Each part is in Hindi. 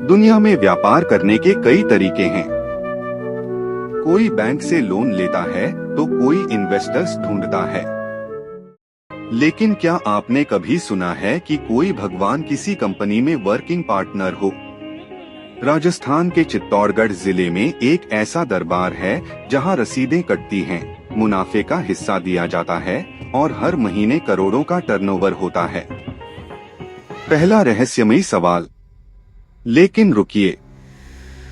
दुनिया में व्यापार करने के कई तरीके हैं। कोई बैंक से लोन लेता है तो कोई इन्वेस्टर्स ढूंढता है। लेकिन क्या आपने कभी सुना है कि कोई भगवान किसी कंपनी में वर्किंग पार्टनर हो? राजस्थान के चित्तौड़गढ़ जिले में एक ऐसा दरबार है जहां रसीदें कटती हैं, मुनाफे का हिस्सा दिया जाता है और हर महीने करोड़ों का टर्नओवर होता है। पहला रहस्यमयी सवाल। लेकिन रुकिए,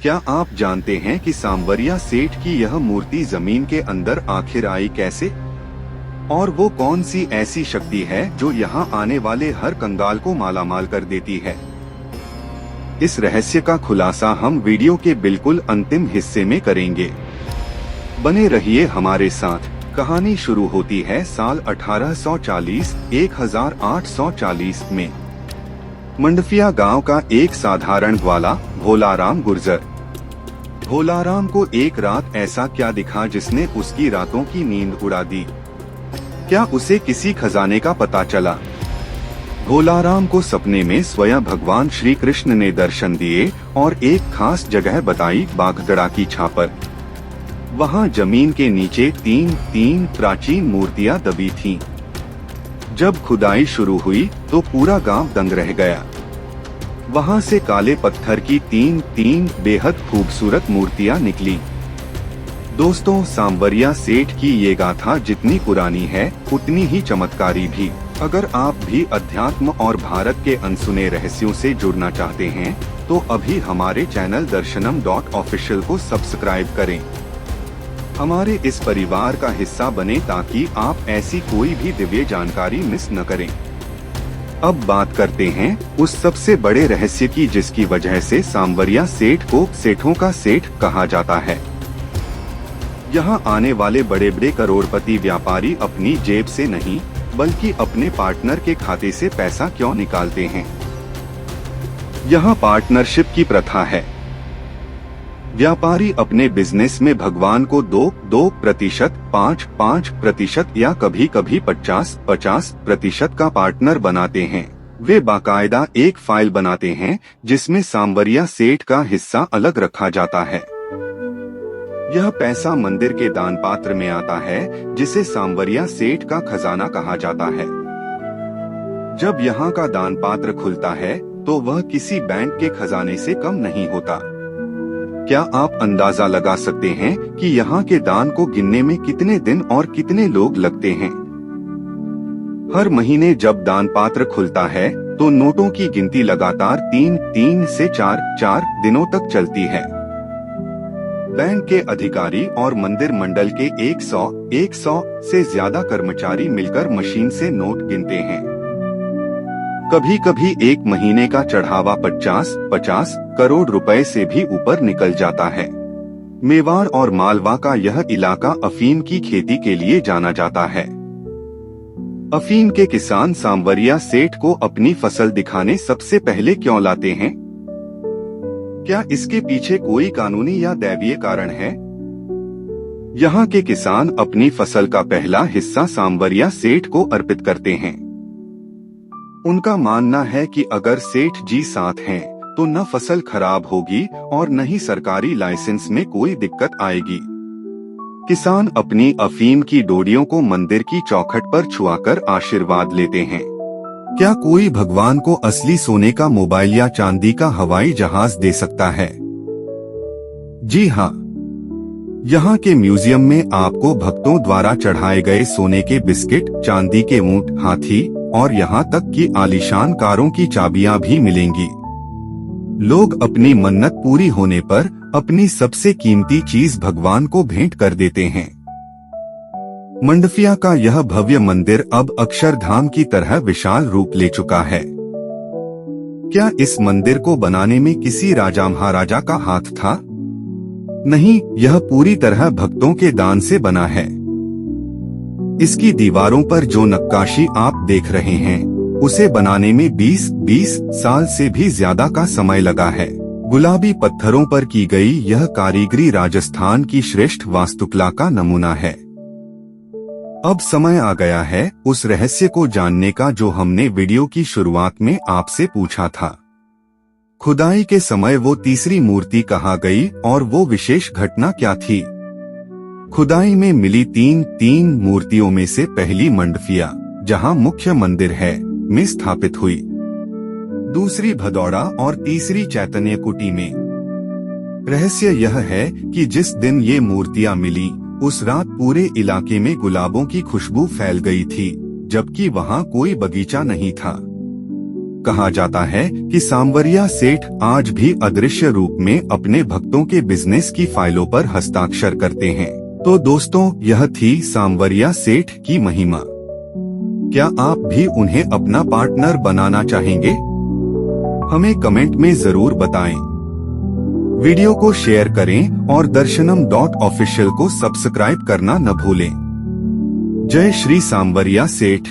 क्या आप जानते हैं कि सांवरिया सेठ की यह मूर्ति जमीन के अंदर आखिर आई कैसे? और वो कौन सी ऐसी शक्ति है जो यहाँ आने वाले हर कंगाल को मालामाल कर देती है? इस रहस्य का खुलासा हम वीडियो के बिल्कुल अंतिम हिस्से में करेंगे। बने रहिए हमारे साथ। कहानी शुरू होती है साल 1840 में। मंडफिया गांव का एक साधारण ग्वाला भोलाराम गुर्जर। भोलाराम को एक रात ऐसा क्या दिखा जिसने उसकी रातों की नींद उड़ा दी? क्या उसे किसी खजाने का पता चला? भोलाराम को सपने में स्वयं भगवान श्री कृष्ण ने दर्शन दिए और एक खास जगह बताई, बागगड़ा की छापर। वहाँ जमीन के नीचे तीन प्राचीन मूर्तियाँ दबी थीं। जब खुदाई शुरू हुई तो पूरा गांव दंग रह गया। वहां से काले पत्थर की तीन बेहद खूबसूरत मूर्तियां निकली। दोस्तों, सांवरिया सेठ की ये गाथा जितनी पुरानी है उतनी ही चमत्कारी भी। अगर आप भी अध्यात्म और भारत के अनसुने रहस्यों से जुड़ना चाहते हैं तो अभी हमारे चैनल दर्शनम.ऑफिशियल को सब्सक्राइब करें। हमारे इस परिवार का हिस्सा बने ताकि आप ऐसी कोई भी दिव्य जानकारी मिस न करें। अब बात करते हैं उस सबसे बड़े रहस्य की जिसकी वजह से सांवरिया सेठ को सेठों का सेठ कहा जाता है। यहाँ आने वाले बड़े बड़े करोड़पति व्यापारी अपनी जेब से नहीं बल्कि अपने पार्टनर के खाते से पैसा क्यों निकालते हैं? यहाँ पार्टनरशिप की प्रथा है। व्यापारी अपने बिजनेस में भगवान को 2% 5% या कभी कभी 50% का पार्टनर बनाते हैं। वे बाकायदा एक फाइल बनाते हैं जिसमें सांवरिया सेठ का हिस्सा अलग रखा जाता है। यह पैसा मंदिर के दान पात्र में आता है जिसे सांवरिया सेठ का खजाना कहा जाता है। जब यहाँ का दान पात्र खुलता है तो वह किसी बैंक के खजाने से कम नहीं होता। क्या आप अंदाजा लगा सकते हैं कि यहाँ के दान को गिनने में कितने दिन और कितने लोग लगते हैं? हर महीने जब दान पात्र खुलता है तो नोटों की गिनती लगातार 3 से 4 दिनों तक चलती है। बैंक के अधिकारी और मंदिर मंडल के 100 से ज्यादा कर्मचारी मिलकर मशीन से नोट गिनते हैं। कभी कभी एक महीने का चढ़ावा 50 करोड़ रुपए से भी ऊपर निकल जाता है। मेवाड़ और मालवा का यह इलाका अफीम की खेती के लिए जाना जाता है। अफीम के किसान सांवरिया सेठ को अपनी फसल दिखाने सबसे पहले क्यों लाते हैं? क्या इसके पीछे कोई कानूनी या दैवीय कारण है? यहाँ के किसान अपनी फसल का पहला हिस्सा सांवरिया सेठ को अर्पित करते हैं। उनका मानना है कि अगर सेठ जी साथ हैं तो न फसल खराब होगी और न ही सरकारी लाइसेंस में कोई दिक्कत आएगी। किसान अपनी अफीम की डोडियों को मंदिर की चौखट पर छुआकर आशीर्वाद लेते हैं। क्या कोई भगवान को असली सोने का मोबाइल या चांदी का हवाई जहाज दे सकता है? जी हाँ, यहाँ के म्यूजियम में आपको भक्तों द्वारा चढ़ाए गए सोने के बिस्किट, चांदी के ऊंट, हाथी और यहाँ तक कि आलीशान कारों की चाबियां भी मिलेंगी। लोग अपनी मन्नत पूरी होने पर अपनी सबसे कीमती चीज भगवान को भेंट कर देते हैं। मंडफिया का यह भव्य मंदिर अब अक्षरधाम की तरह विशाल रूप ले चुका है। क्या इस मंदिर को बनाने में किसी राजा महाराजा का हाथ था? नहीं, यह पूरी तरह भक्तों के दान से बना है। इसकी दीवारों पर जो नक्काशी आप देख रहे हैं उसे बनाने में 20 साल से भी ज्यादा का समय लगा है। गुलाबी पत्थरों पर की गई यह कारीगरी राजस्थान की श्रेष्ठ वास्तुकला का नमूना है। अब समय आ गया है उस रहस्य को जानने का जो हमने वीडियो की शुरुआत में आपसे पूछा था। खुदाई के समय वो तीसरी मूर्ति कहाँ गई और वो विशेष घटना क्या थी? खुदाई में मिली तीन मूर्तियों में से पहली मंडफिया, जहाँ मुख्य मंदिर है, में स्थापित हुई। दूसरी भदौड़ा और तीसरी चैतन्य कुटी में। रहस्य यह है कि जिस दिन ये मूर्तियां मिली उस रात पूरे इलाके में गुलाबों की खुशबू फैल गई थी, जबकि वहां कोई बगीचा नहीं था। कहा जाता है कि सांवरिया सेठ आज भी अदृश्य रूप में अपने भक्तों के बिजनेस की फाइलों पर हस्ताक्षर करते हैं। तो दोस्तों, यह थी सांवरिया सेठ की महिमा। क्या आप भी उन्हें अपना पार्टनर बनाना चाहेंगे? हमें कमेंट में जरूर बताएं। वीडियो को शेयर करें और दर्शनम.ऑफिशियल को सब्सक्राइब करना न भूलें। जय श्री सांवरिया सेठ।